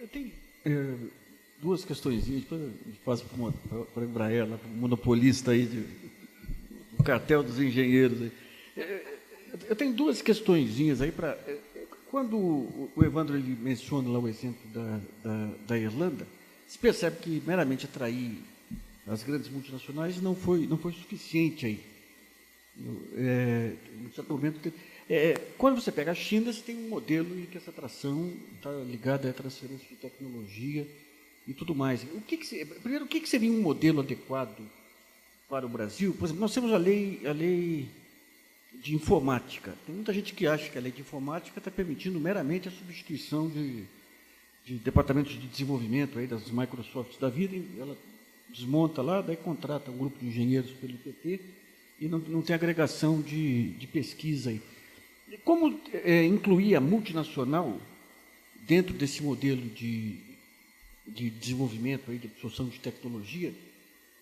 Eu tenho duas questõezinhas, depois eu passo para a Embraer, para o monopolista aí, do cartel dos engenheiros. Aí. Eu tenho duas questõezinhas aí para... Quando o Evandro ele menciona lá o exemplo da Irlanda, se percebe que meramente atrair as grandes multinacionais não foi suficiente aí. Em certo momento, quando você pega a China, você tem um modelo em que essa atração está ligada à transferência de tecnologia e tudo mais. Primeiro, o que seria um modelo adequado para o Brasil? Por exemplo, nós temos a lei de informática. Tem muita gente que acha que a lei de informática está permitindo meramente a substituição de departamentos de desenvolvimento aí, das Microsofts da vida, e ela desmonta lá, daí contrata um grupo de engenheiros pelo IPT e não tem agregação de pesquisa aí. Como incluir a multinacional dentro desse modelo de desenvolvimento, aí, de absorção de tecnologia,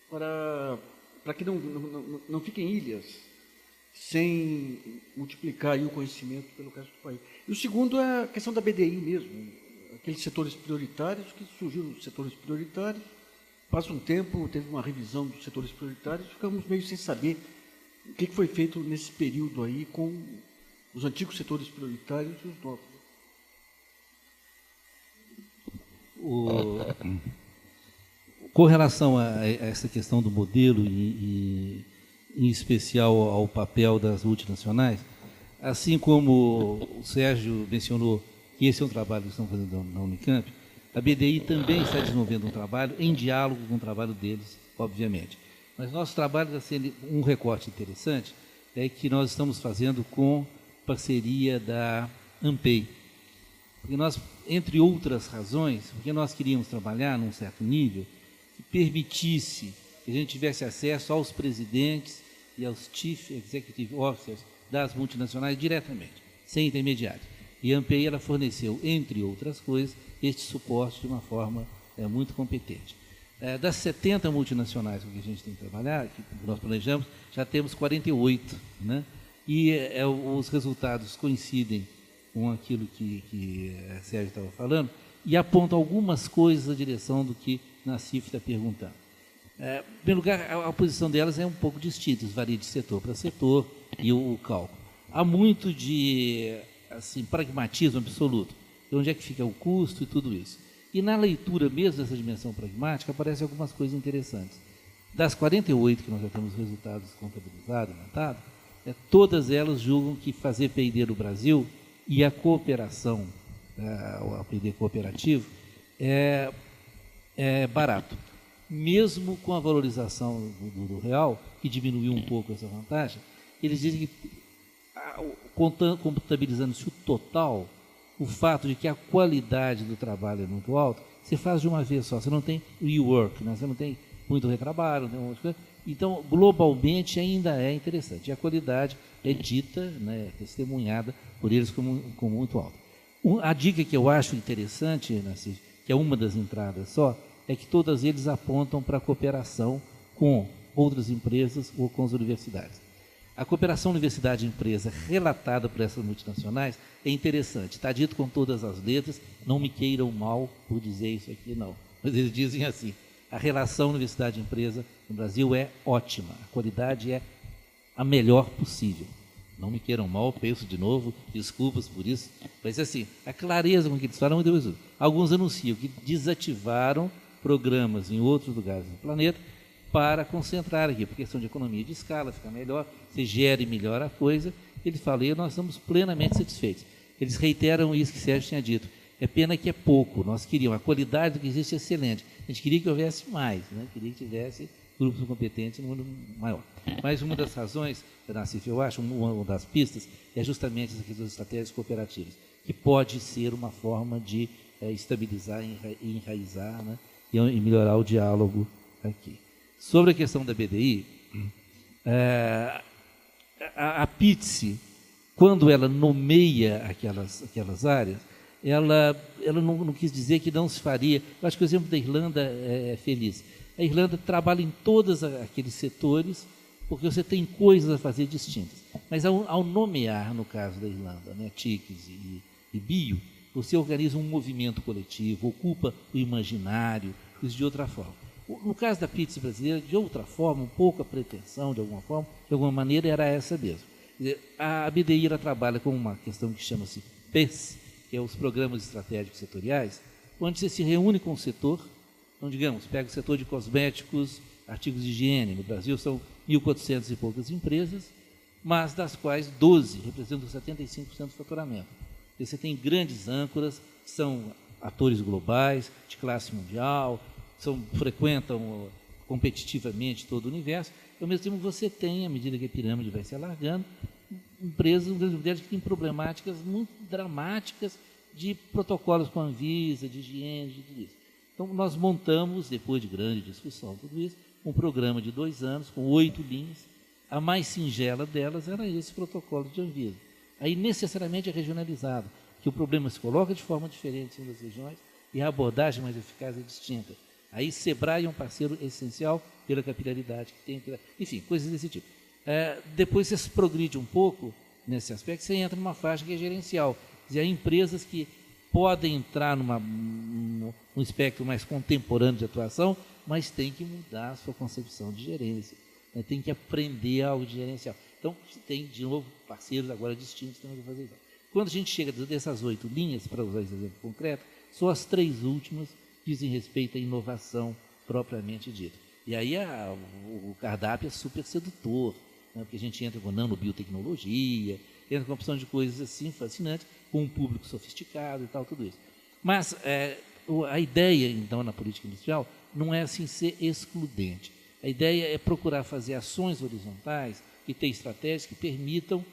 para que não fiquem ilhas sem multiplicar aí o conhecimento pelo resto do país. E o segundo é a questão da BDI mesmo, aqueles setores prioritários, que surgiram os setores prioritários, passa um tempo, teve uma revisão dos setores prioritários, ficamos meio sem saber o que foi feito nesse período aí com os antigos setores prioritários e os novos. Com relação a essa questão do modelo e em especial ao papel das multinacionais, assim como o Sérgio mencionou que esse é um trabalho que estão fazendo na Unicamp, a BDI também está desenvolvendo um trabalho em diálogo com o trabalho deles, obviamente. Mas nosso trabalho está sendo um recorte interessante, é que nós estamos fazendo com parceria da ANPEI. Porque nós, entre outras razões, porque nós queríamos trabalhar num certo nível que permitisse que a gente tivesse acesso aos presidentes e aos Chief Executive Officers das multinacionais diretamente, sem intermediários. E a ANPEI ela forneceu, entre outras coisas, este suporte de uma forma muito competente. Das 70 multinacionais com que a gente tem que trabalhar, que nós planejamos, já temos 48, né? E os resultados coincidem com aquilo que a Sérgio estava falando e apontam algumas coisas na direção do que Nassif está perguntando. Em primeiro lugar, a posição delas é um pouco distinta, varia de setor para setor e o cálculo. Há muito de pragmatismo absoluto, de onde é que fica o custo e tudo isso. E na leitura mesmo dessa dimensão pragmática, aparecem algumas coisas interessantes. Das 48 que nós já temos resultados contabilizados, montados, todas elas julgam que fazer P&D no Brasil e a cooperação, o P&D cooperativo, é barato. Mesmo com a valorização do real, que diminuiu um pouco essa vantagem, eles dizem que, contabilizando-se o total, o fato de que a qualidade do trabalho é muito alta, você faz de uma vez só, você não tem rework, né? Você não tem muito retrabalho, não tem muita coisa. Então, globalmente, ainda é interessante. E a qualidade é dita, né, testemunhada por eles como muito alta. A dica que eu acho interessante, Nassif, que é uma das entradas só, é que todas eles apontam para a cooperação com outras empresas ou com as universidades. A cooperação universidade-empresa relatada por essas multinacionais é interessante. Está dito com todas as letras, não me queiram mal por dizer isso aqui, não. Mas eles dizem assim, a relação universidade-empresa no Brasil é ótima, a qualidade é a melhor possível. Não me queiram mal, penso de novo, desculpas por isso, mas assim, a clareza com que eles falam é muito isso. Alguns anunciam que desativaram programas em outros lugares do planeta para concentrar aqui, por questão de economia de escala, fica melhor, se gere melhor a coisa. Eles falam, e nós estamos plenamente satisfeitos. Eles reiteram isso que o Sérgio tinha dito. É pena que é pouco, nós queríamos, a qualidade do que existe é excelente. A gente queria que houvesse mais, né? Queria que tivesse grupos competentes no mundo maior. Mas uma das razões, Nassif, eu acho, uma das pistas, é justamente essa questão das estratégias cooperativas, que pode ser uma forma de estabilizar e enraizar, né? E melhorar o diálogo aqui. Sobre a questão da BDI, a PITSE, quando ela nomeia aquelas áreas, ela não quis dizer que não se faria. Eu acho que o exemplo da Irlanda é feliz. A Irlanda trabalha em todos aqueles setores, porque você tem coisas a fazer distintas. Mas ao nomear, no caso da Irlanda, né, TICs e bio, você organiza um movimento coletivo, ocupa o imaginário, isso de outra forma. No caso da pizza brasileira, de outra forma, um pouco a pretensão, de alguma maneira, era essa mesmo. Quer dizer, a BDI ela trabalha com uma questão que chama-se PES, que é os Programas Estratégicos Setoriais, onde você se reúne com o setor. Então, digamos, pega o setor de cosméticos, artigos de higiene. No Brasil são 1.400 e poucas empresas, mas das quais 12 representam 75% do faturamento. E você tem grandes âncoras, são atores globais, de classe mundial, frequentam competitivamente todo o universo. E, ao mesmo tempo, você tem, à medida que a pirâmide vai se alargando, empresas que têm problemáticas muito dramáticas de protocolos com a Anvisa, de higiene, de tudo isso. Então, nós montamos, depois de grande discussão, tudo isso, um programa de 2 anos, com 8 linhas. A mais singela delas era esse protocolo de Anvisa. Aí, necessariamente, é regionalizado, que o problema se coloca de forma diferente nas regiões e a abordagem mais eficaz é distinta. Aí, Sebrae é um parceiro essencial pela capilaridade que tem, enfim, coisas desse tipo. Depois você se progride um pouco nesse aspecto, você entra numa faixa que é gerencial. Quer dizer, há empresas que podem entrar num espectro mais contemporâneo de atuação, mas tem que mudar a sua concepção de gerência, né? Tem que aprender algo de gerencial. Então, tem, de novo, parceiros agora distintos que vão fazer isso. Quando a gente chega dessas 8 linhas, para usar esse exemplo concreto, só as 3 últimas dizem respeito à inovação propriamente dita. E aí o cardápio é super sedutor, né? Porque a gente entra com nanobiotecnologia, entra com uma opção de coisas assim fascinantes, com um público sofisticado e tal, tudo isso. Mas a ideia, então, na política industrial não é assim ser excludente. A ideia é procurar fazer ações horizontais e ter estratégias que permitam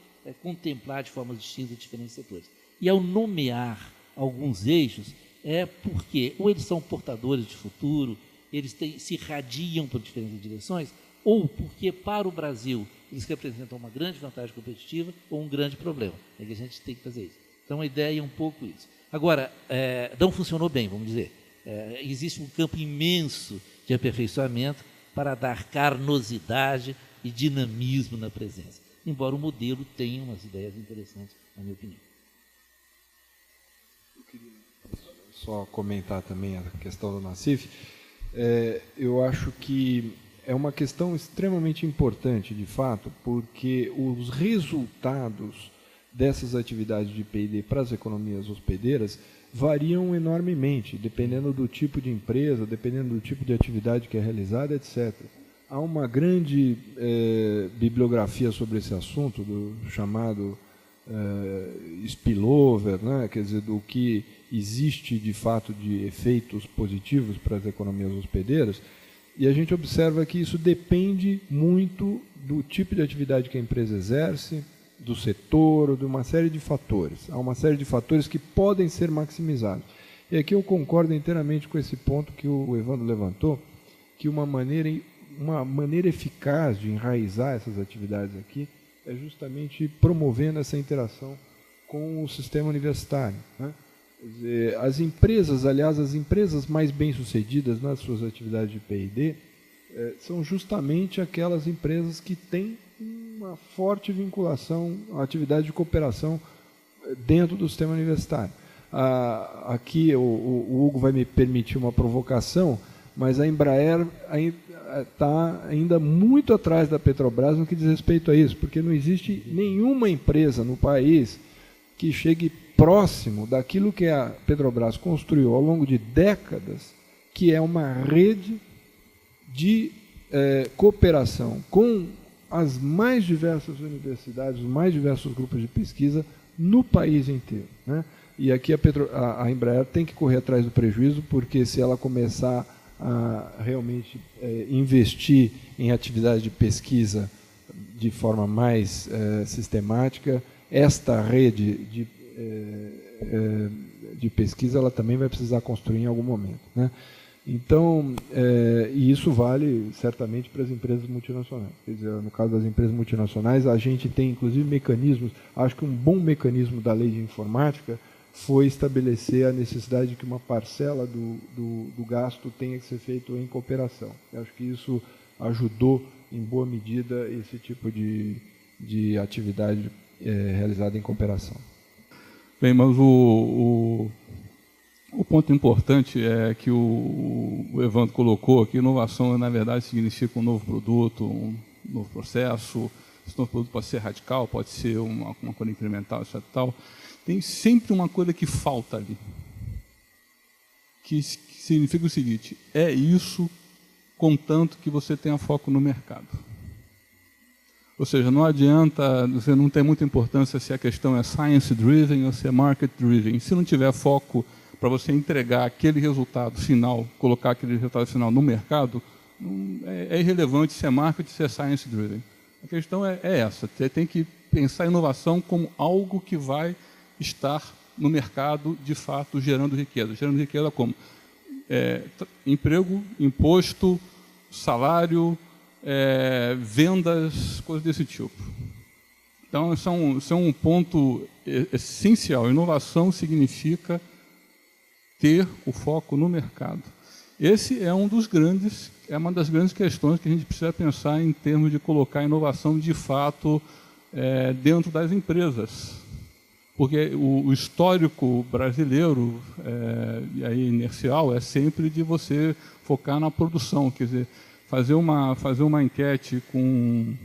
contemplar de forma distinta diferentes setores. E ao nomear alguns eixos, é porque ou eles são portadores de futuro, eles se irradiam por diferentes direções, ou porque, para o Brasil, eles representam uma grande vantagem competitiva ou um grande problema. É que a gente tem que fazer isso. Então, a ideia é um pouco isso. Agora, não funcionou bem, vamos dizer. Existe um campo imenso de aperfeiçoamento para dar carnosidade e dinamismo na presença, embora o modelo tenha umas ideias interessantes, na minha opinião. Eu queria só comentar também a questão do Nassif. Eu acho que é uma questão extremamente importante, de fato, porque os resultados dessas atividades de P&D para as economias hospedeiras variam enormemente, dependendo do tipo de empresa, dependendo do tipo de atividade que é realizada, etc. Há uma grande bibliografia sobre esse assunto, do chamado spillover, né? Quer dizer, do que existe de fato de efeitos positivos para as economias hospedeiras, e a gente observa que isso depende muito do tipo de atividade que a empresa exerce, do setor, de uma série de fatores. Há uma série de fatores que podem ser maximizados. E aqui eu concordo inteiramente com esse ponto que o Evandro levantou, que uma maneira eficaz de enraizar essas atividades aqui é justamente promovendo essa interação com o sistema universitário, né? Quer dizer, as empresas, aliás, as empresas mais bem-sucedidas nas suas atividades de P&D são justamente aquelas empresas que têm uma forte vinculação à atividade de cooperação dentro do sistema universitário. Aqui o Hugo vai me permitir uma provocação, mas a Embraer está ainda muito atrás da Petrobras no que diz respeito a isso, porque não existe nenhuma empresa no país que chegue próximo daquilo que a Petrobras construiu ao longo de décadas, que é uma rede de cooperação com as mais diversas universidades, os mais diversos grupos de pesquisa no país inteiro, né? E aqui a Embraer tem que correr atrás do prejuízo, porque se ela começar a realmente investir em atividade de pesquisa de forma mais sistemática, esta rede de pesquisa ela também vai precisar construir em algum momento, né? Então, e isso vale certamente para as empresas multinacionais. Quer dizer, no caso das empresas multinacionais, a gente tem inclusive mecanismos, acho que um bom mecanismo da lei de informática foi estabelecer a necessidade de que uma parcela do gasto tenha que ser feito em cooperação. Eu acho que isso ajudou, em boa medida, esse tipo de atividade realizada em cooperação. Bem, mas o ponto importante é que o Evandro colocou que inovação, na verdade, significa um novo produto, um novo processo. Esse novo produto pode ser radical, pode ser uma coisa incremental, etc. Tal. Tem sempre uma coisa que falta ali, que significa o seguinte: é isso, contanto que você tenha foco no mercado. Ou seja, não adianta, você não tem muita importância se a questão é science-driven ou se é market-driven. Se não tiver foco para você entregar aquele resultado final, colocar aquele resultado final no mercado, é irrelevante se é market, se é science-driven. A questão é essa, você tem que pensar a inovação como algo que vai estar no mercado, de fato, gerando riqueza. Gerando riqueza como? Emprego, imposto, salário, vendas, coisas desse tipo. Então, isso é um ponto essencial. Inovação significa ter o foco no mercado. Esse é uma das grandes questões que a gente precisa pensar em termos de colocar a inovação de fato dentro das empresas. Porque o histórico brasileiro, e aí inercial, é sempre de você focar na produção, quer dizer, fazer uma enquete com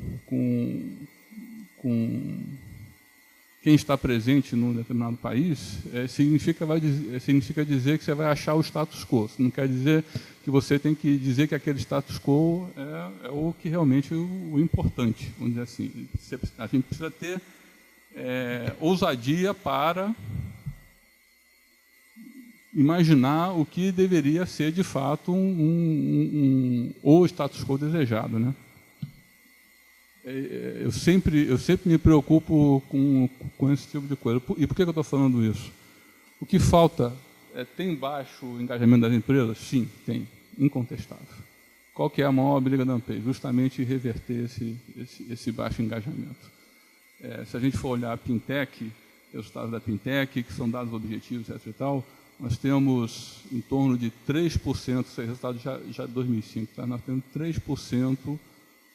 quem está presente num determinado país, significa dizer que você vai achar o status quo. Isso não quer dizer que você tem que dizer que aquele status quo é o que realmente o importante, vamos dizer assim. A gente precisa ter ousadia para imaginar o que deveria ser, de fato, o status quo desejado, né? Eu sempre me preocupo com esse tipo de coisa. E por que eu estou falando isso? O que falta tem baixo engajamento das empresas? Sim, tem, incontestável. Qual que é a maior briga da Ampere? Justamente reverter esse baixo engajamento. Se a gente for olhar a Pintec, resultados da Pintec, que são dados objetivos, etc. e tal, nós temos em torno de 3%, esse resultado já de 2005, tá? Nós temos 3%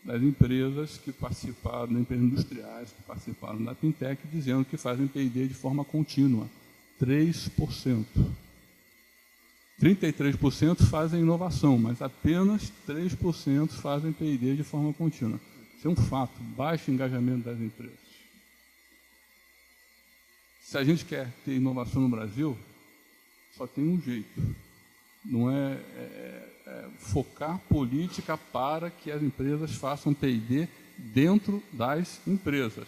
das empresas que participaram, empresas industriais que participaram da Pintec, dizendo que fazem P&D de forma contínua. 3%. 33% fazem inovação, mas apenas 3% fazem P&D de forma contínua. Isso é um fato, baixo engajamento das empresas. Se a gente quer ter inovação no Brasil, só tem um jeito. Não é focar política para que as empresas façam P&D dentro das empresas.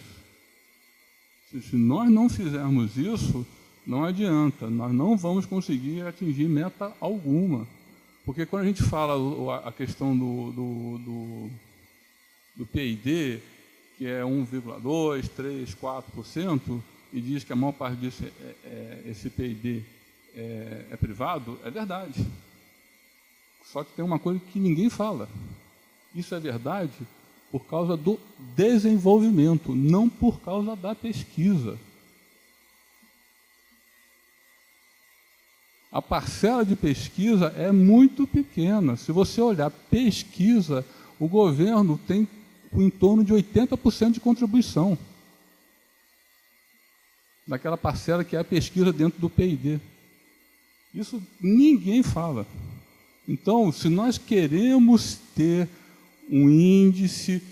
Se nós não fizermos isso, não adianta, nós não vamos conseguir atingir meta alguma. Porque quando a gente fala a questão do P&D, que é 1,2%, 3%, 4%, e diz que a maior parte disso esse P&D é privado, é verdade. Só que tem uma coisa que ninguém fala. Isso é verdade por causa do desenvolvimento, não por causa da pesquisa. A parcela de pesquisa é muito pequena. Se você olhar pesquisa, o governo tem em torno de 80% de contribuição daquela parcela que é a pesquisa dentro do P&D. Isso ninguém fala. Então, se nós queremos ter um índice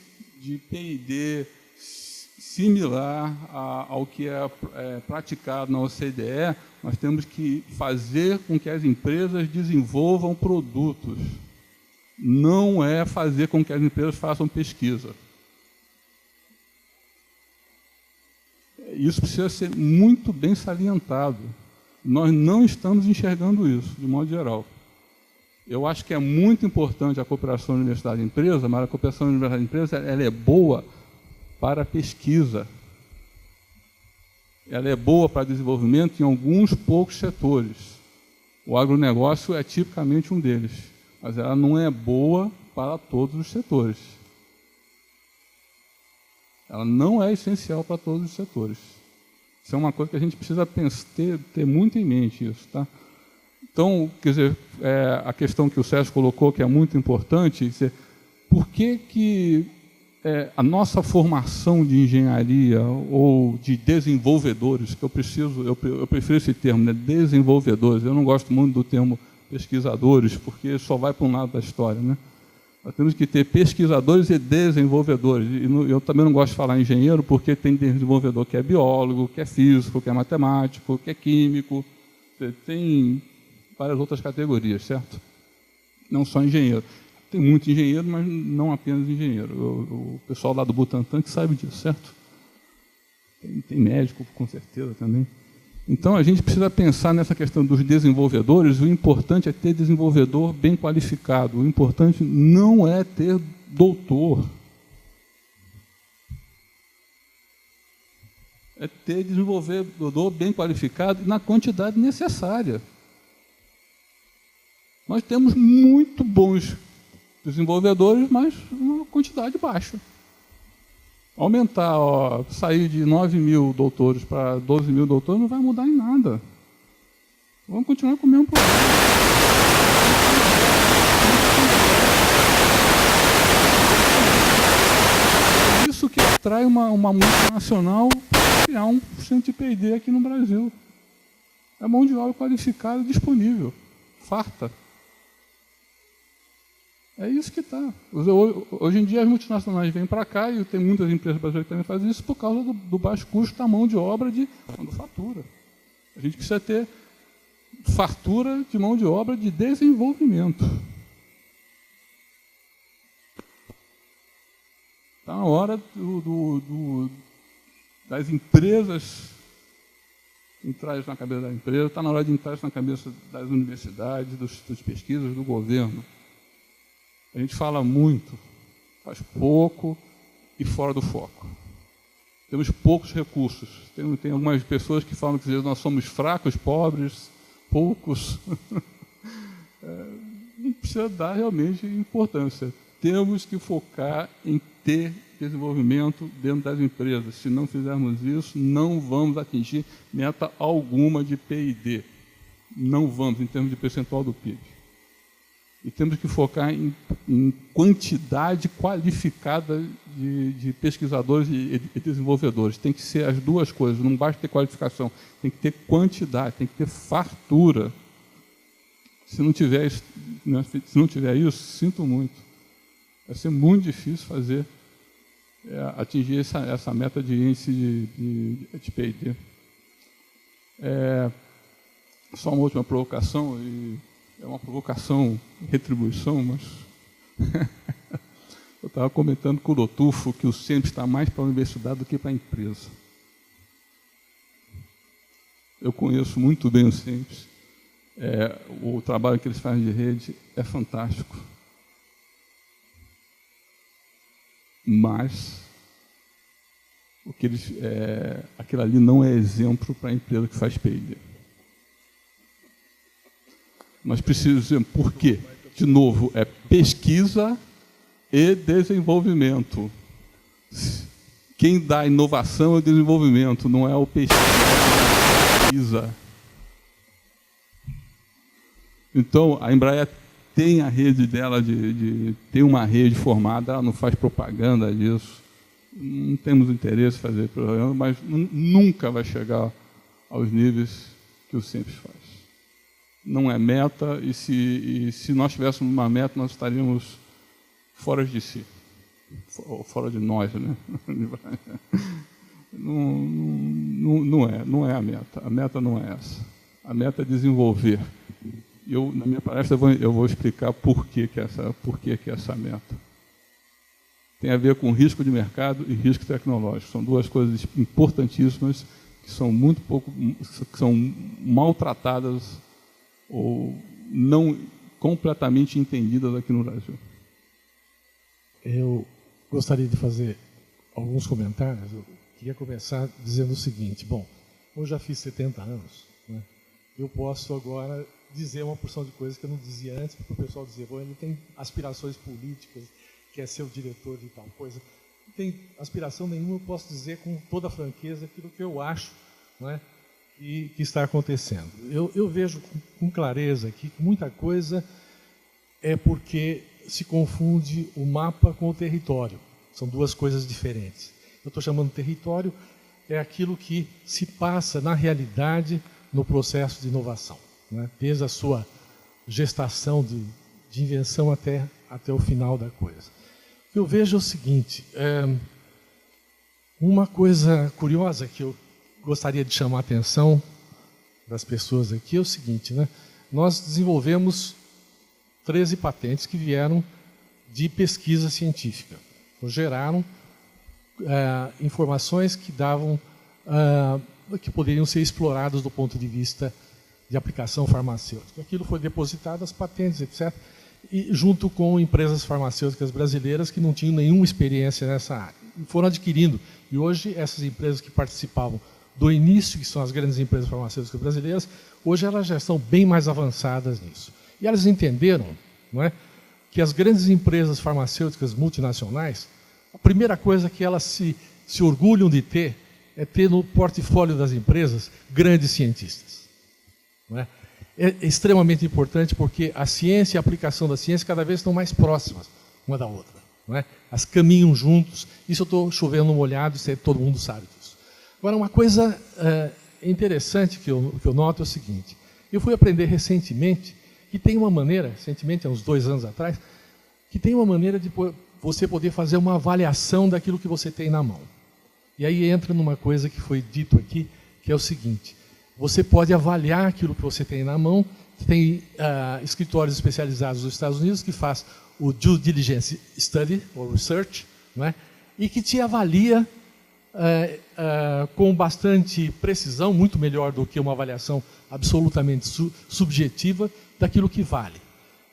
de P&D similar ao que é praticado na OCDE, nós temos que fazer com que as empresas desenvolvam produtos. Não é fazer com que as empresas façam pesquisa. Isso precisa ser muito bem salientado. Nós não estamos enxergando isso, de modo geral. Eu acho que é muito importante a cooperação universidade-empresa, mas a cooperação universidade-empresa ela é boa para a pesquisa. Ela é boa para desenvolvimento em alguns poucos setores. O agronegócio é tipicamente um deles, mas ela não é boa para todos os setores. Ela não é essencial para todos os setores. Isso é uma coisa que a gente precisa ter muito em mente, isso, tá? Então, quer dizer, a questão que o Sérgio colocou, que é muito importante, por que a nossa formação de engenharia ou de desenvolvedores, que eu prefiro esse termo, né, desenvolvedores, eu não gosto muito do termo pesquisadores, porque só vai para um lado da história, né? Nós temos que ter pesquisadores e desenvolvedores. E eu também não gosto de falar engenheiro, porque tem desenvolvedor que é biólogo, que é físico, que é matemático, que é químico, tem várias outras categorias, certo? Não só engenheiro. Tem muito engenheiro, mas não apenas engenheiro. O pessoal lá do Butantan que sabe disso, certo? Tem médico, com certeza, também. Então, a gente precisa pensar nessa questão dos desenvolvedores. O importante é ter desenvolvedor bem qualificado. O importante não é ter doutor. É ter desenvolvedor bem qualificado na quantidade necessária. Nós temos muito bons desenvolvedores, mas uma quantidade baixa. Aumentar, sair de 9 mil doutores para 12 mil doutores não vai mudar em nada. Vamos continuar com o mesmo problema. Isso que atrai uma multinacional para criar um centro de P&D aqui no Brasil. É mão de obra qualificada disponível, farta. É isso que está. Hoje em dia as multinacionais vêm para cá e tem muitas empresas brasileiras que também fazem isso por causa do baixo custo da mão de obra de manufatura. A gente precisa ter fartura de mão de obra de desenvolvimento. Está na hora das empresas entrar isso na cabeça da empresa, está na hora de entrar isso na cabeça das universidades, das pesquisas, do governo. A gente fala muito, faz pouco e fora do foco. Temos poucos recursos. Tem algumas pessoas que falam que nós somos fracos, pobres, poucos. Não precisa dar realmente importância. Temos que focar em ter desenvolvimento dentro das empresas. Se não fizermos isso, não vamos atingir meta alguma de P&D. Não vamos, em termos de percentual do PIB. E temos que focar em quantidade qualificada de pesquisadores e desenvolvedores. Tem que ser as duas coisas, não basta ter qualificação, tem que ter quantidade, tem que ter fartura. Se não tiver isso, sinto muito. Vai ser muito difícil atingir essa meta de índice de P&D. Só uma última provocação, é uma provocação, retribuição, mas eu estava comentando com o Lotufo que o CEMPES está mais para a universidade do que para a empresa. Eu conheço muito bem o CEMPES. O trabalho que eles fazem de rede é fantástico. Mas aquilo ali não é exemplo para a empresa que faz P&D. Nós precisamos dizer por quê. De novo, é pesquisa e desenvolvimento. Quem dá inovação é o desenvolvimento, não é o pesquisa. Então, a Embraer tem a rede dela, tem uma rede formada, ela não faz propaganda disso. Não temos interesse em fazer programa, mas nunca vai chegar aos níveis que o CEMPES faz. Não é meta, e se nós tivéssemos uma meta, nós estaríamos fora de si, fora de nós, né? Não é a meta. A meta não é essa. A meta é desenvolver. Na minha palestra eu vou explicar por que é essa meta. Tem a ver com risco de mercado e risco tecnológico. São duas coisas importantíssimas que são que são maltratadas ou não completamente entendidas aqui no Brasil. Eu gostaria de fazer alguns comentários. Eu queria começar dizendo o seguinte: bom, eu já fiz 70 anos, né? Eu posso agora dizer uma porção de coisas que eu não dizia antes, porque o pessoal dizia, bom, ele tem aspirações políticas, quer ser o diretor de tal coisa. Não tem aspiração nenhuma, eu posso dizer com toda a franqueza aquilo que eu acho, não é? Que está acontecendo. Eu vejo com clareza aqui que muita coisa é porque se confunde o mapa com o território. São duas coisas diferentes. Eu estou chamando de território é aquilo que se passa na realidade no processo de inovação, né? Desde a sua gestação de invenção até o final da coisa. O que eu vejo é o seguinte, uma coisa curiosa que eu gostaria de chamar a atenção das pessoas aqui é o seguinte, né? Nós desenvolvemos 13 patentes que vieram de pesquisa científica. Então, geraram informações que davam, que poderiam ser exploradas do ponto de vista de aplicação farmacêutica. Aquilo foi depositado, as patentes, etc., e junto com empresas farmacêuticas brasileiras que não tinham nenhuma experiência nessa área. E foram adquirindo. E hoje, essas empresas que participavam do início, que são as grandes empresas farmacêuticas brasileiras, hoje elas já estão bem mais avançadas nisso. E elas entenderam, não é, que as grandes empresas farmacêuticas multinacionais, a primeira coisa que elas se orgulham de ter é ter no portfólio das empresas grandes cientistas. Não é? É extremamente importante porque a ciência e a aplicação da ciência cada vez estão mais próximas uma da outra. Não é? Elas caminham juntos. Isso eu estou chovendo no molhado, todo mundo sabe disso. Agora, uma coisa interessante que eu noto é o seguinte. Eu fui aprender recentemente que tem uma maneira, recentemente, há uns 2 anos atrás, que tem uma maneira de você poder fazer uma avaliação daquilo que você tem na mão. E aí entra numa coisa que foi dito aqui, que é o seguinte. Você pode avaliar aquilo que você tem na mão. Tem escritórios especializados nos Estados Unidos que faz o Due Diligence Study, ou Research, não é? E que te avalia com bastante precisão, muito melhor do que uma avaliação absolutamente subjetiva, daquilo que vale.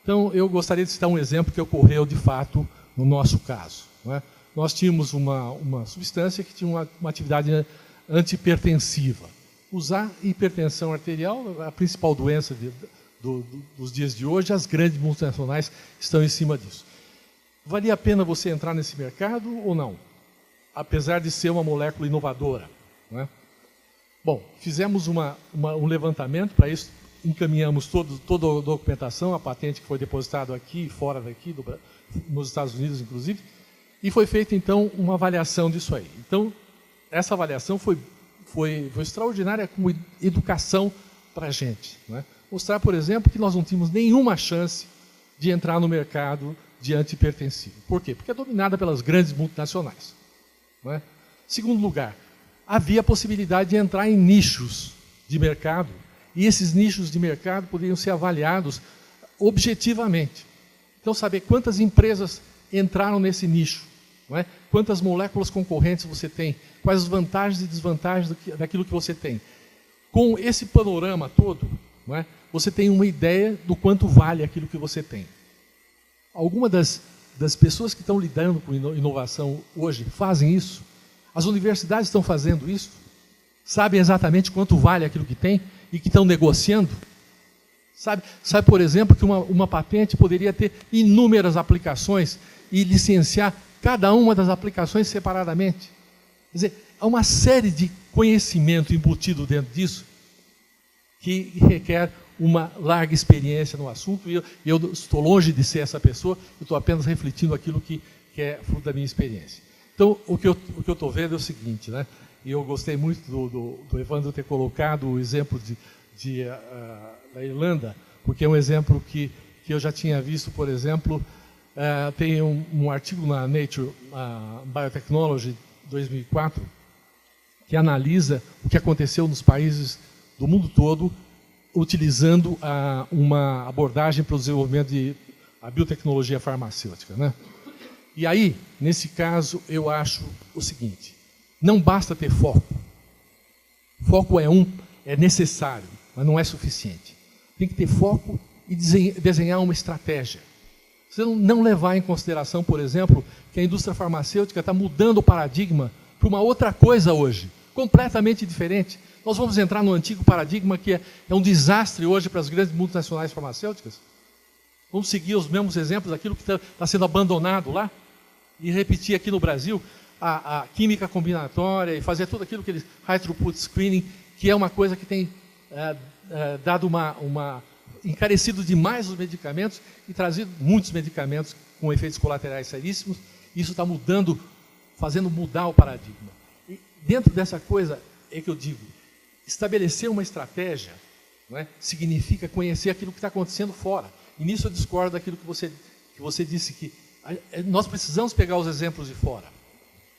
Então, eu gostaria de citar um exemplo que ocorreu, de fato, no nosso caso. Não é? Nós tínhamos uma substância que tinha uma atividade antihipertensiva. Usar hipertensão arterial, a principal doença dos dias de hoje, as grandes multinacionais estão em cima disso. Valia a pena você entrar nesse mercado ou não? Apesar de ser uma molécula inovadora. Não é? Bom, fizemos um levantamento para isso, encaminhamos toda a documentação, a patente que foi depositada aqui e fora daqui, nos Estados Unidos, inclusive, e foi feita, então, uma avaliação disso aí. Então, essa avaliação foi extraordinária como educação para a gente. Não é? Mostrar, por exemplo, que nós não tínhamos nenhuma chance de entrar no mercado de antihipertensivo. Por quê? Porque é dominada pelas grandes multinacionais. Não é? Segundo lugar, havia a possibilidade de entrar em nichos de mercado, e esses nichos de mercado poderiam ser avaliados objetivamente. Então, saber quantas empresas entraram nesse nicho, não é? Quantas moléculas concorrentes você tem, quais as vantagens e desvantagens daquilo que você tem. Com esse panorama todo, não é? Você tem uma ideia do quanto vale aquilo que você tem. Algumas das pessoas que estão lidando com inovação hoje fazem isso. As universidades estão fazendo isso. Sabem exatamente quanto vale aquilo que tem e que estão negociando. Sabe, por exemplo, que uma patente poderia ter inúmeras aplicações e licenciar cada uma das aplicações separadamente. Quer dizer, há uma série de conhecimento embutido dentro disso que requer uma larga experiência no assunto, e eu estou longe de ser essa pessoa, eu estou apenas refletindo aquilo que é fruto da minha experiência. Então, o que eu estou vendo é o seguinte, né? E eu gostei muito do Evandro ter colocado o exemplo da Irlanda, porque é um exemplo que eu já tinha visto, por exemplo, tem um artigo na Nature Biotechnology 2004, que analisa o que aconteceu nos países do mundo todo, utilizando uma abordagem para o desenvolvimento da biotecnologia farmacêutica, né? E aí, nesse caso, eu acho o seguinte, não basta ter foco. Foco é necessário, mas não é suficiente. Tem que ter foco e desenhar uma estratégia. Você não levar em consideração, por exemplo, que a indústria farmacêutica está mudando o paradigma para uma outra coisa hoje, completamente diferente. Nós vamos entrar no antigo paradigma que é um desastre hoje para as grandes multinacionais farmacêuticas? Vamos seguir os mesmos exemplos daquilo que está sendo abandonado lá e repetir aqui no Brasil a química combinatória e fazer tudo aquilo que eles high throughput screening, que é uma coisa que tem dado encarecido demais os medicamentos e trazido muitos medicamentos com efeitos colaterais seríssimos. Isso está mudando fazendo mudar o paradigma. E dentro dessa coisa é que eu digo, estabelecer uma estratégia, não é, significa conhecer aquilo que está acontecendo fora. E nisso eu discordo daquilo que você disse, que nós precisamos pegar os exemplos de fora.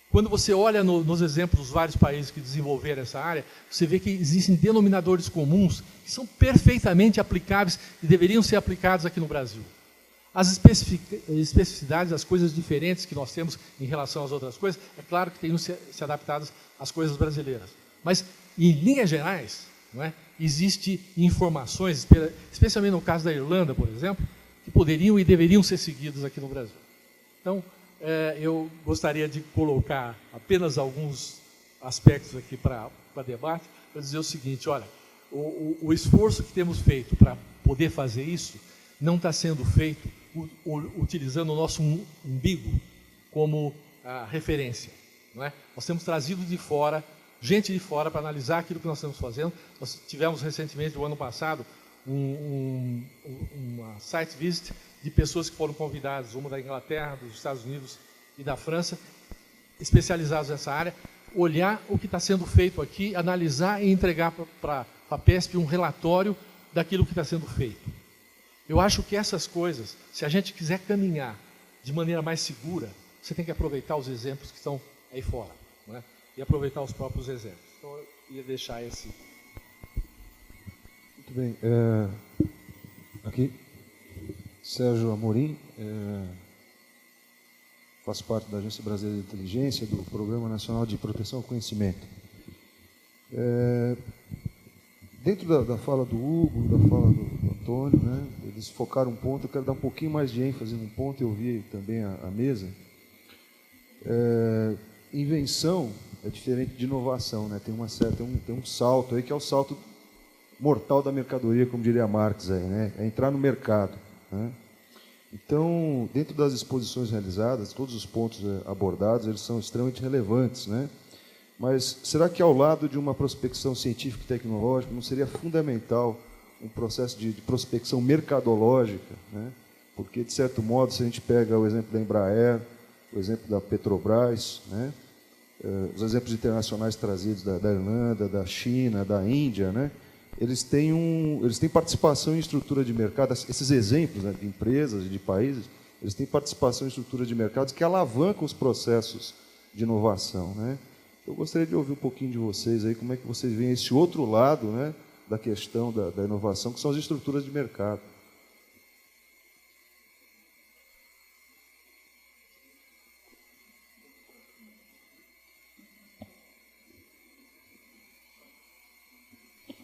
Quando você olha nos exemplos dos vários países que desenvolveram essa área, você vê que existem denominadores comuns que são perfeitamente aplicáveis e deveriam ser aplicados aqui no Brasil. As especificidades, as coisas diferentes que nós temos em relação às outras coisas, é claro que teriam que ser adaptadas às coisas brasileiras. Mas, em linhas gerais, não é, existem informações, especialmente no caso da Irlanda, por exemplo, que poderiam e deveriam ser seguidas aqui no Brasil. Então, eu gostaria de colocar apenas alguns aspectos aqui para debate, para dizer o seguinte: olha, o esforço que temos feito para poder fazer isso não está sendo feito utilizando o nosso umbigo como referência. Não é? Nós temos trazido de fora, gente de fora, para analisar aquilo que nós estamos fazendo. Nós tivemos recentemente, no ano passado, uma site visit de pessoas que foram convidadas, uma da Inglaterra, dos Estados Unidos e da França, especializados nessa área, olhar o que está sendo feito aqui, analisar e entregar para a PESP um relatório daquilo que está sendo feito. Eu acho que essas coisas, se a gente quiser caminhar de maneira mais segura, você tem que aproveitar os exemplos que estão aí fora, não é? E aproveitar os próprios exemplos. Então, eu ia deixar esse... Muito bem. Aqui, Sérgio Amorim, faço parte da Agência Brasileira de Inteligência, do Programa Nacional de Proteção ao Conhecimento. Dentro da fala do Hugo, da fala do Antônio, né, eles focaram um ponto, eu quero dar um pouquinho mais de ênfase num ponto, eu vi também a mesa. Invenção é diferente de inovação, né? Tem um salto aí que é o salto mortal da mercadoria, como diria Marx aí, né? É entrar no mercado, né? Então, dentro das exposições realizadas, todos os pontos abordados, eles são extremamente relevantes, né? Mas será que ao lado de uma prospecção científica e tecnológica não seria fundamental um processo de prospecção mercadológica, né? Porque, de certo modo, se a gente pega o exemplo da Embraer, o exemplo da Petrobras, né? Os exemplos internacionais trazidos da Irlanda, da China, da Índia, né? Eles têm participação em estrutura de mercado. Esses exemplos, né, de empresas e de países, eles têm participação em estrutura de mercados que alavancam os processos de inovação, né? Eu gostaria de ouvir um pouquinho de vocês aí, como é que vocês veem esse outro lado, né, da questão da inovação, que são as estruturas de mercado.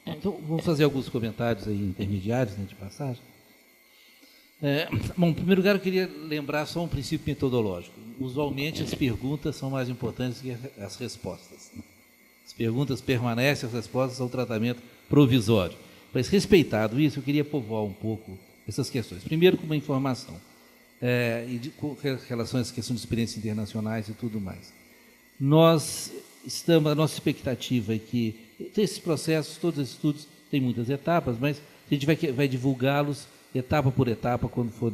Então, vamos fazer alguns comentários aí intermediários, né, de passagem. Bom, em primeiro lugar, eu queria lembrar só um princípio metodológico. Usualmente, as perguntas são mais importantes que as respostas. As perguntas permanecem, as respostas são um tratamento provisório. Mas, respeitado isso, eu queria povoar um pouco essas questões. Primeiro, com uma informação, com relação às questões de experiências internacionais e tudo mais. A nossa expectativa é que esses processos, todos esses estudos, têm muitas etapas, mas a gente vai divulgá-los etapa por etapa, quando for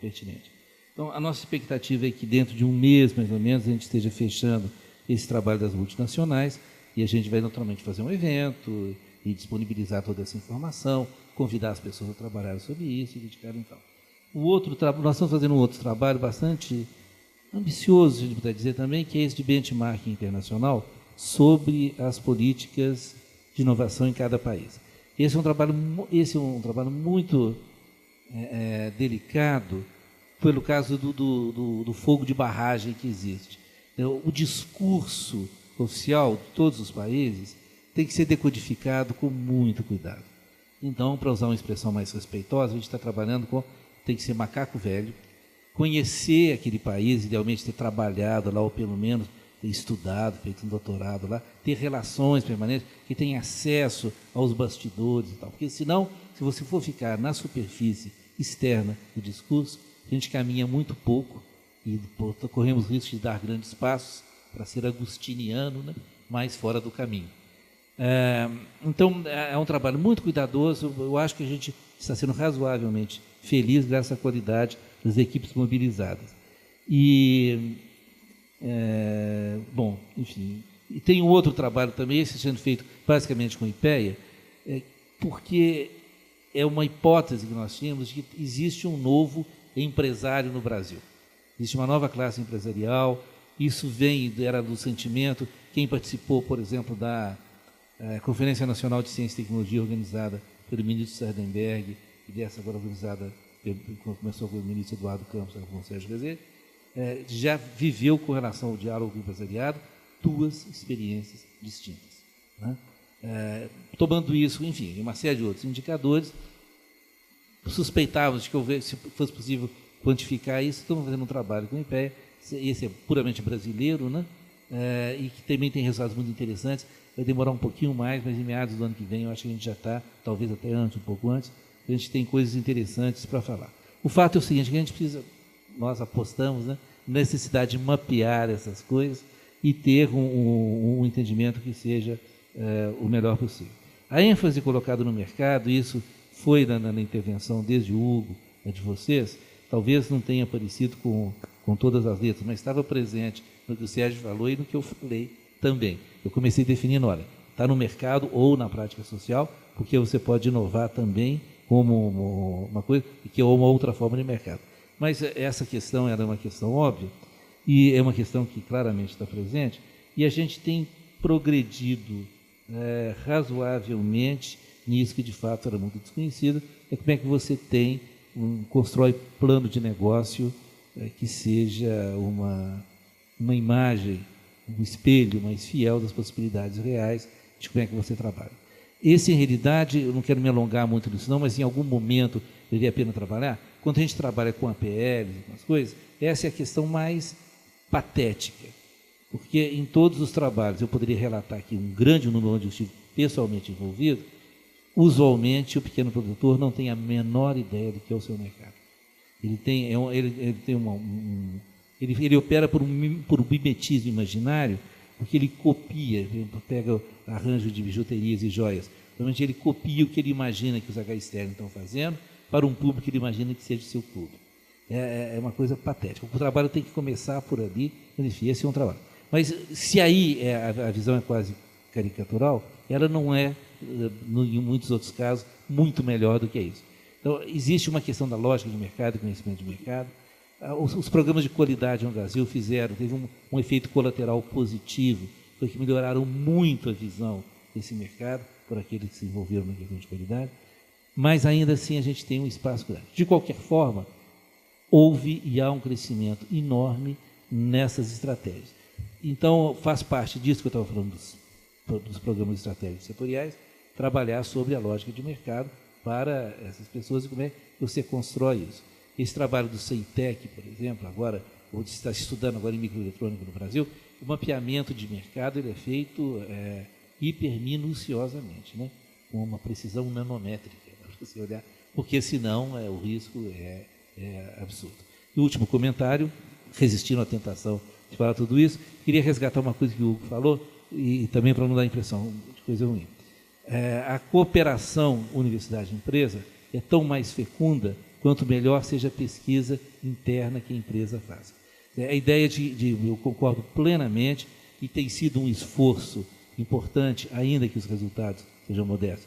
pertinente. Então, a nossa expectativa é que dentro de um mês, mais ou menos, a gente esteja fechando esse trabalho das multinacionais e a gente vai naturalmente fazer um evento e disponibilizar toda essa informação, convidar as pessoas a trabalhar sobre isso e dedicarem então. Nós estamos fazendo um outro trabalho bastante ambicioso, a gente pode dizer também, que é esse de benchmarking internacional sobre as políticas de inovação em cada país. Esse é um trabalho muito delicado, pelo caso do fogo de barragem que existe. O discurso oficial de todos os países tem que ser decodificado com muito cuidado. Então, para usar uma expressão mais respeitosa, a gente está trabalhando tem que ser macaco velho, conhecer aquele país, idealmente ter trabalhado lá, ou pelo menos ter estudado, feito um doutorado lá, ter relações permanentes, que tenha acesso aos bastidores e tal. Porque senão, se você for ficar na superfície externa do discurso, a gente caminha muito pouco e corremos risco de dar grandes passos para ser agustiniano, né, mais fora do caminho. Então, é um trabalho muito cuidadoso. Eu acho que a gente está sendo razoavelmente feliz graças à qualidade das equipes mobilizadas. E Bom, enfim. E tem um outro trabalho também, esse sendo feito basicamente com o IPEA, porque é uma hipótese que nós tínhamos de que existe um novo empresário no Brasil. Existe uma nova classe empresarial, isso era do sentimento. Quem participou, por exemplo, da Conferência Nacional de Ciência e Tecnologia, organizada pelo ministro Sardenberg, e dessa agora organizada, começou com o ministro Eduardo Campos, com o Sérgio Rezende, já viveu, com relação ao diálogo com o empresariado, duas experiências distintas, né? Tomando isso, enfim, uma série de outros indicadores, suspeitávamos que, se fosse possível quantificar isso, estamos fazendo um trabalho com o IPEA, esse é puramente brasileiro, né? E que também tem resultados muito interessantes. Vai demorar um pouquinho mais, mas em meados do ano que vem eu acho que a gente já está, talvez até antes, um pouco antes, a gente tem coisas interessantes para falar. O fato é o seguinte, que a gente precisa, nós apostamos, né, na necessidade de mapear essas coisas e ter um entendimento que seja o melhor possível. A ênfase colocada no mercado, isso foi na intervenção desde o Hugo, de vocês, talvez não tenha aparecido com todas as letras, mas estava presente no que o Sérgio falou e no que eu falei também. Eu comecei definindo, olha, está no mercado ou na prática social, porque você pode inovar também como uma coisa, que é uma outra forma de mercado. Mas essa questão era uma questão óbvia, e é uma questão que claramente está presente, e a gente tem progredido razoavelmente nisso que de fato era muito desconhecido, é como é que você constrói plano de negócio que seja uma imagem, um espelho mais fiel das possibilidades reais de como é que você trabalha. Esse, em realidade, eu não quero me alongar muito nisso não, mas em algum momento valeria a pena trabalhar. Quando a gente trabalha com APL e com as coisas, essa é a questão mais patética, porque em todos os trabalhos, eu poderia relatar aqui um grande número onde eu estive pessoalmente envolvido, usualmente o pequeno produtor não tem a menor ideia do que é o seu mercado. Ele opera por um mimetismo imaginário, porque ele copia, pega arranjo de bijuterias e joias, normalmente ele copia o que ele imagina que os H-Stern estão fazendo para um público que ele imagina que seja o seu público. É uma coisa patética. O trabalho tem que começar por ali, enfim, esse é um trabalho. Mas se aí a visão é quase caricatural, ela não é, em muitos outros casos, muito melhor do que isso. Então, existe uma questão da lógica de mercado, conhecimento de mercado. Os programas de qualidade no Brasil teve um efeito colateral positivo, foi que melhoraram muito a visão desse mercado, por aqueles que se envolveram na questão de qualidade, mas ainda assim a gente tem um espaço grande. De qualquer forma, houve e há um crescimento enorme nessas estratégias. Então, faz parte disso que eu estava falando dos programas estratégicos setoriais, trabalhar sobre a lógica de mercado para essas pessoas e como é que você constrói isso. Esse trabalho do CEITEC, por exemplo, agora, ou está estudando agora em microeletrônica no Brasil, o mapeamento de mercado ele é feito hiperminuciosamente, né? Com uma precisão nanométrica, para você olhar, porque senão o risco é absurdo. E o último comentário, resistindo à tentação de falar tudo isso, queria resgatar uma coisa que o Hugo falou, e também para não dar a impressão de coisa ruim. A cooperação universidade-empresa é tão mais fecunda quanto melhor seja a pesquisa interna que a empresa faz. A ideia eu concordo plenamente, e tem sido um esforço importante, ainda que os resultados sejam modestos,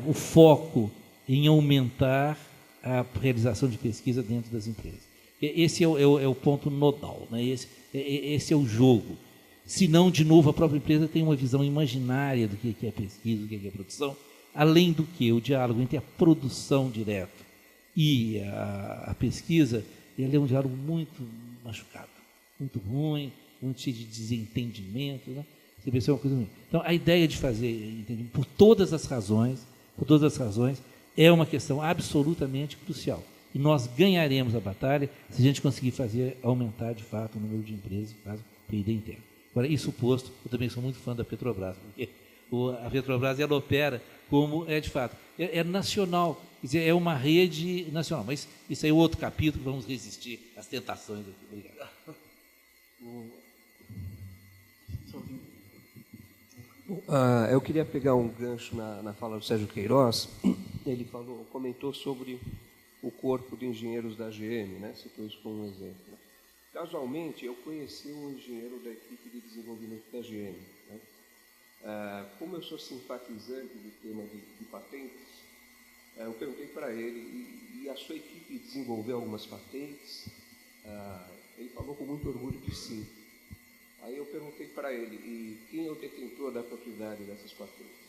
o foco em aumentar a realização de pesquisa dentro das empresas. Esse é o ponto nodal, né? Esse é o jogo. Senão, de novo, a própria empresa tem uma visão imaginária do que é pesquisa, do que é produção, além do que o diálogo entre a produção direta e a pesquisa, ele é um diálogo muito machucado, muito ruim, muito cheio de desentendimento, né? Você percebe uma coisa ruim. Então, a ideia de fazer, por todas as razões, é uma questão absolutamente crucial. E nós ganharemos a batalha se a gente conseguir fazer aumentar, de fato, o número de empresas que fazem PIB interno. Agora, isso posto, eu também sou muito fã da Petrobras, porque a Petrobras ela opera como de fato, é nacional, quer dizer, é uma rede nacional. Mas isso aí é outro capítulo, vamos resistir às tentações aqui. Obrigado. Eu queria pegar um gancho na fala do Sérgio Queiroz. Ele comentou sobre o corpo de engenheiros da GM, né? Citou isso como um exemplo. Casualmente, eu conheci um engenheiro da equipe de desenvolvimento da GM. Né? Como eu sou simpatizante do tema de patentes, eu perguntei para ele, e a sua equipe desenvolveu algumas patentes? Ele falou com muito orgulho que sim. Aí eu perguntei para ele, e quem é o detentor da propriedade dessas patentes?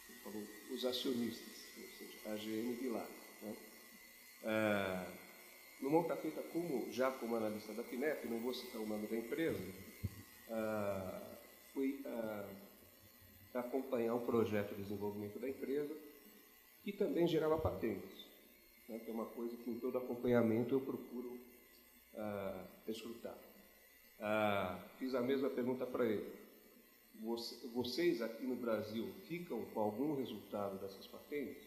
Ele falou, os acionistas, ou seja, a GM de lá. Né? Numa outra feita, como analista da FINEP, não vou citar o nome da empresa, fui acompanhar um projeto de desenvolvimento da empresa que também gerava patentes, né, que é uma coisa que em todo acompanhamento eu procuro escutar. Fiz a mesma pergunta para ele. Vocês aqui no Brasil ficam com algum resultado dessas patentes?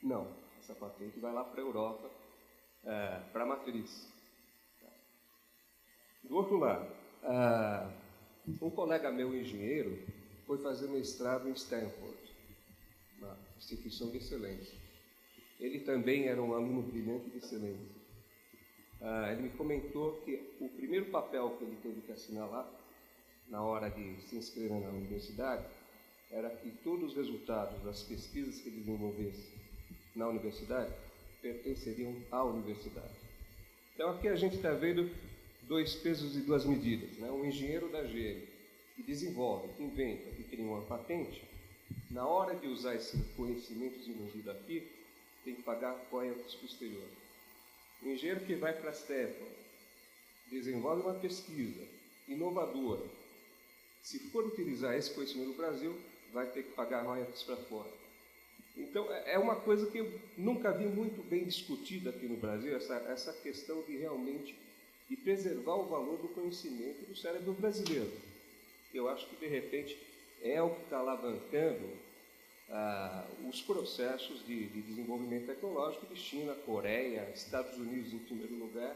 Não, essa patente vai lá para a Europa, para a matriz. Do outro lado, um colega meu, engenheiro, foi fazer mestrado em Stanford, uma instituição de excelência. Ele também era um aluno brilhante de excelência. Ele me comentou que o primeiro papel que ele teve que assinar lá, na hora de se inscrever na universidade, era que todos os resultados das pesquisas que ele desenvolvesse na universidade pertenceriam à universidade. Então, aqui a gente está vendo 2 pesos e 2 medidas. Né? Um engenheiro da GM que desenvolve, que inventa, que cria uma patente, na hora de usar esse conhecimento desenvolvido aqui, tem que pagar royalties para o exterior. O engenheiro que vai para a Stanford, desenvolve uma pesquisa inovadora, se for utilizar esse conhecimento no Brasil, vai ter que pagar royalties para fora. Então, é uma coisa que eu nunca vi muito bem discutida aqui no Brasil, essa questão de realmente de preservar o valor do conhecimento do cérebro brasileiro. Eu acho que, de repente, é o que está alavancando os processos de desenvolvimento tecnológico de China, Coreia, Estados Unidos em primeiro lugar.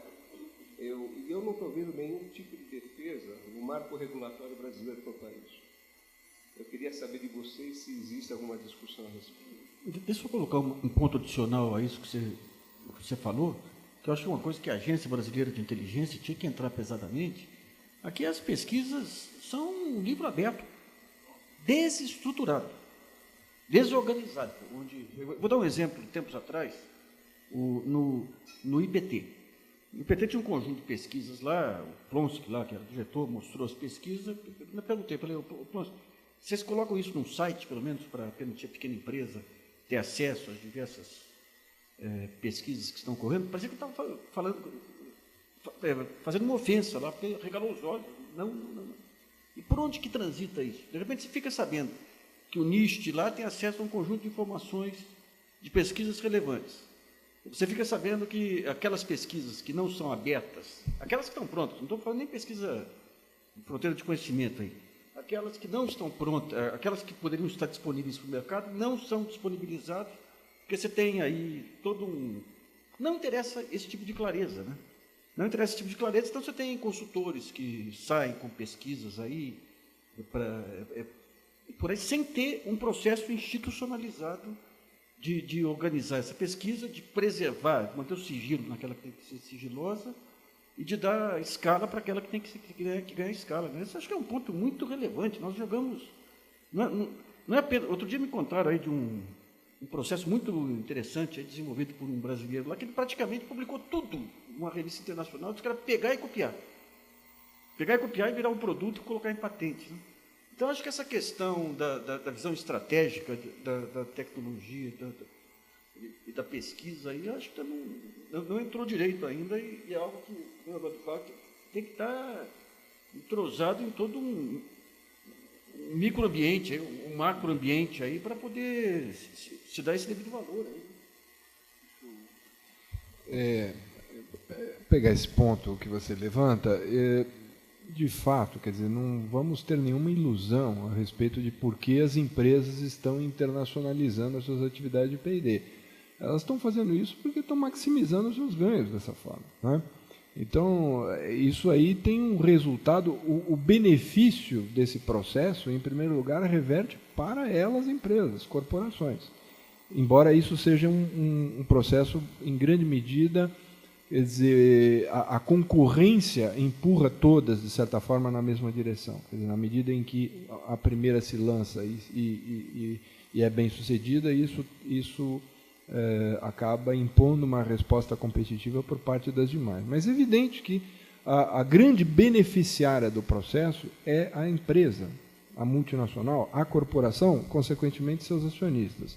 Eu não estou vendo nenhum tipo de defesa no marco regulatório brasileiro quanto a isso. Eu queria saber de vocês se existe alguma discussão a respeito. Deixa eu colocar um ponto adicional a isso que você falou, que eu acho que é uma coisa que a Agência Brasileira de Inteligência tinha que entrar pesadamente. Aqui as pesquisas são um livro aberto, desestruturado, desorganizado. Eu vou dar um exemplo de tempos atrás, no IPT. O IPT tinha um conjunto de pesquisas lá, o Plonsky, lá, que era o diretor, mostrou as pesquisas. Eu perguntei, Plonsky, vocês colocam isso num site, pelo menos, para permitir a pequena empresa ter acesso às diversas pesquisas que estão correndo? Parecia que eu estava fazendo uma ofensa lá, porque regalou os olhos. Não. E por onde que transita isso? De repente você fica sabendo que o NIST lá tem acesso a um conjunto de informações de pesquisas relevantes. Você fica sabendo que aquelas pesquisas que não são abertas, aquelas que estão prontas, não estou falando nem pesquisa de fronteira de conhecimento aí, aquelas que não estão prontas, aquelas que poderiam estar disponíveis para o mercado, não são disponibilizadas, porque você tem aí todo um... Não interessa esse tipo de clareza, né? Não interessa esse tipo de clareza, então você tem consultores que saem com pesquisas aí, por aí, sem ter um processo institucionalizado de organizar essa pesquisa, de preservar, manter o sigilo naquela que tem que ser sigilosa, e de dar escala para aquela que tem que ganhar escala. Né? Isso acho que é um ponto muito relevante. Nós jogamos... Não é apenas, outro dia me contaram aí de um processo muito interessante aí, desenvolvido por um brasileiro lá, que ele praticamente publicou tudo numa revista internacional, disse que era pegar e copiar. Pegar e copiar e virar um produto e colocar em patente. Né? Então, acho que essa questão da visão estratégica da tecnologia e da pesquisa, aí, acho que não entrou direito ainda, e é algo que o Roberto fala que tem que estar entrosado em todo um microambiente, um macroambiente aí, para poder se dar esse devido valor. Aí. Pegar esse ponto que você levanta, de fato, quer dizer, não vamos ter nenhuma ilusão a respeito de por que as empresas estão internacionalizando as suas atividades de P&D. Elas estão fazendo isso porque estão maximizando os seus ganhos dessa forma. Né? Então, isso aí tem um resultado, o benefício desse processo, em primeiro lugar, reverte para elas, empresas, corporações. Embora isso seja um processo, em grande medida, Quer dizer, a concorrência empurra todas, de certa forma, na mesma direção. Quer dizer, na medida em que a primeira se lança e é bem sucedida, isso acaba impondo uma resposta competitiva por parte das demais. Mas é evidente que a grande beneficiária do processo é a empresa, a multinacional, a corporação, consequentemente seus acionistas.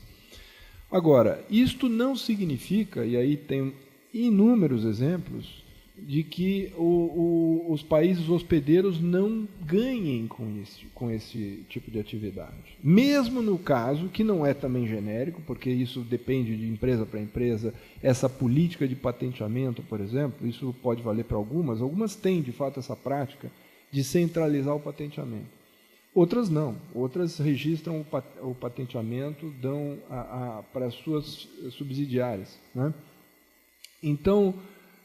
Agora, isto não significa, e aí tem inúmeros exemplos, de que os países hospedeiros não ganhem com esse tipo de atividade. Mesmo no caso, que não é também genérico, porque isso depende de empresa para empresa, essa política de patenteamento, por exemplo, isso pode valer para algumas têm, de fato, essa prática de centralizar o patenteamento. Outras não, outras registram o patenteamento, dão para as suas subsidiárias, né? Então,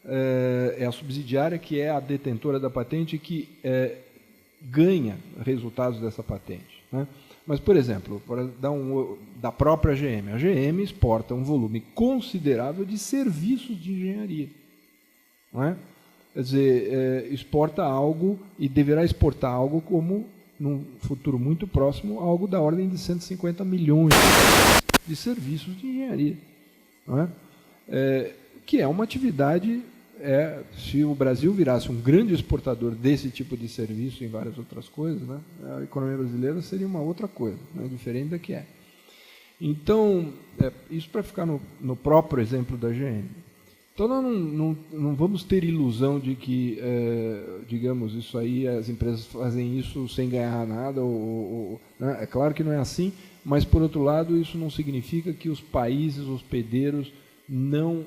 é a subsidiária que é a detentora da patente que ganha resultados dessa patente, né? Mas, por exemplo, da própria GM, a GM exporta um volume considerável de serviços de engenharia, não é? Quer dizer, exporta algo e deverá exportar algo como, num futuro muito próximo, algo da ordem de 150 milhões de serviços de engenharia, não é? Que é uma atividade, se o Brasil virasse um grande exportador desse tipo de serviço em várias outras coisas, né, a economia brasileira seria uma outra coisa, né, diferente da que é. Então, isso para ficar no próprio exemplo da GM. Então, nós não vamos ter ilusão de que, digamos, isso aí, as empresas fazem isso sem ganhar nada, né? É claro que não é assim, mas, por outro lado, isso não significa que os países hospedeiros não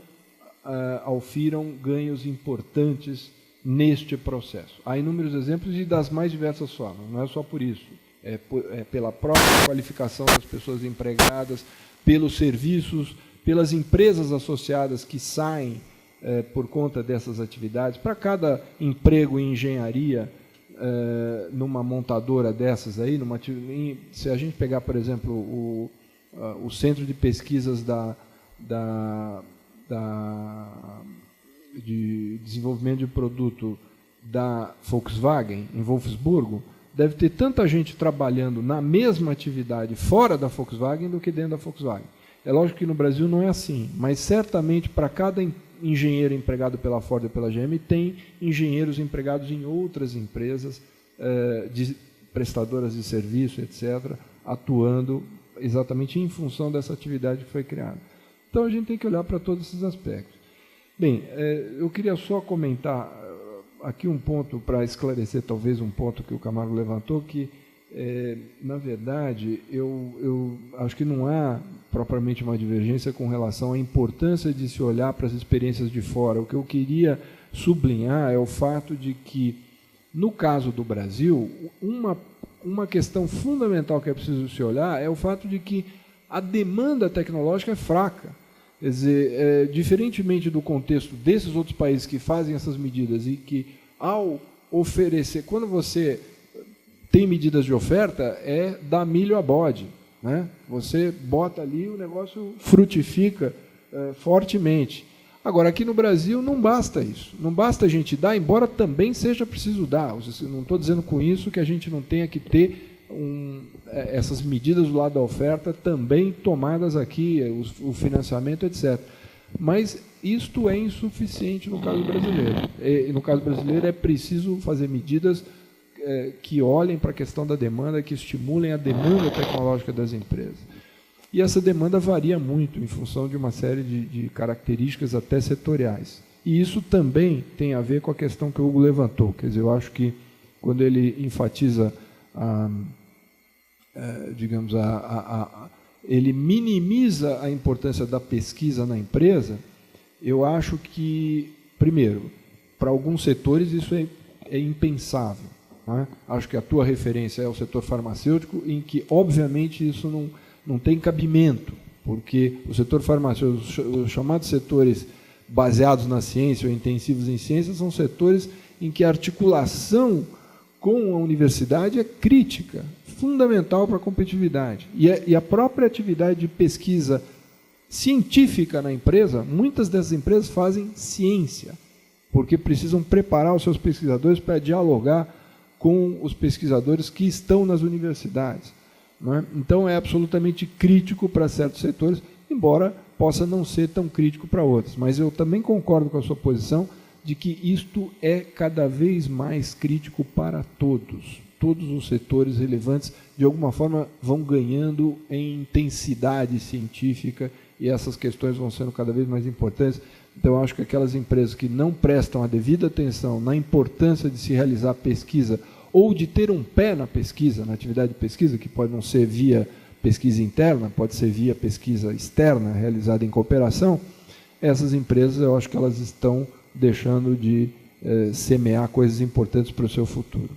aufiram ganhos importantes neste processo. Há inúmeros exemplos e das mais diversas formas, não é só por isso. É pela própria qualificação das pessoas empregadas, pelos serviços, pelas empresas associadas que saem por conta dessas atividades. Para cada emprego em engenharia, numa montadora dessas aí, se a gente pegar, por exemplo, o Centro de Pesquisas de desenvolvimento de produto da Volkswagen, em Wolfsburgo, deve ter tanta gente trabalhando na mesma atividade fora da Volkswagen do que dentro da Volkswagen. É lógico que no Brasil não é assim, mas certamente para cada engenheiro empregado pela Ford e pela GM, tem engenheiros empregados em outras empresas, prestadoras de serviço, etc., atuando exatamente em função dessa atividade que foi criada. Então, a gente tem que olhar para todos esses aspectos. Bem, eu queria só comentar aqui um ponto, para esclarecer talvez um ponto que o Camargo levantou, que, na verdade, eu acho que não há propriamente uma divergência com relação à importância de se olhar para as experiências de fora. O que eu queria sublinhar é o fato de que, no caso do Brasil, uma questão fundamental que é preciso se olhar é o fato de que a demanda tecnológica é fraca. Quer dizer, diferentemente do contexto desses outros países que fazem essas medidas e que, ao oferecer, quando você tem medidas de oferta, dar milho a bode, né? Você bota ali, o negócio frutifica fortemente. Agora, aqui no Brasil, não basta isso. Não basta a gente dar, embora também seja preciso dar. Não estou dizendo com isso que a gente não tenha que ter essas medidas do lado da oferta também tomadas aqui, o financiamento, etc. Mas isto é insuficiente no caso brasileiro. No caso brasileiro é preciso fazer medidas que olhem para a questão da demanda, que estimulem a demanda tecnológica das empresas. E essa demanda varia muito em função de uma série de características até setoriais. E isso também tem a ver com a questão que o Hugo levantou. Quer dizer, eu acho que quando ele enfatiza ele minimiza a importância da pesquisa na empresa, eu acho que, primeiro, para alguns setores isso é impensável, né? Acho que a tua referência é o setor farmacêutico, em que, obviamente, isso não tem cabimento, porque o setor farmacêutico, os chamados setores baseados na ciência ou intensivos em ciência, são setores em que a articulação com a universidade é crítica, fundamental para a competitividade. E a própria atividade de pesquisa científica na empresa, muitas dessas empresas fazem ciência, porque precisam preparar os seus pesquisadores para dialogar com os pesquisadores que estão nas universidades. Não é? Então, é absolutamente crítico para certos setores, embora possa não ser tão crítico para outros. Mas eu também concordo com a sua posição de que isto é cada vez mais crítico para todos. Todos os setores relevantes, de alguma forma, vão ganhando em intensidade científica e essas questões vão sendo cada vez mais importantes. Então, eu acho que aquelas empresas que não prestam a devida atenção na importância de se realizar pesquisa ou de ter um pé na pesquisa, na atividade de pesquisa, que pode não ser via pesquisa interna, pode ser via pesquisa externa, realizada em cooperação, essas empresas, eu acho que elas estão deixando de semear coisas importantes para o seu futuro.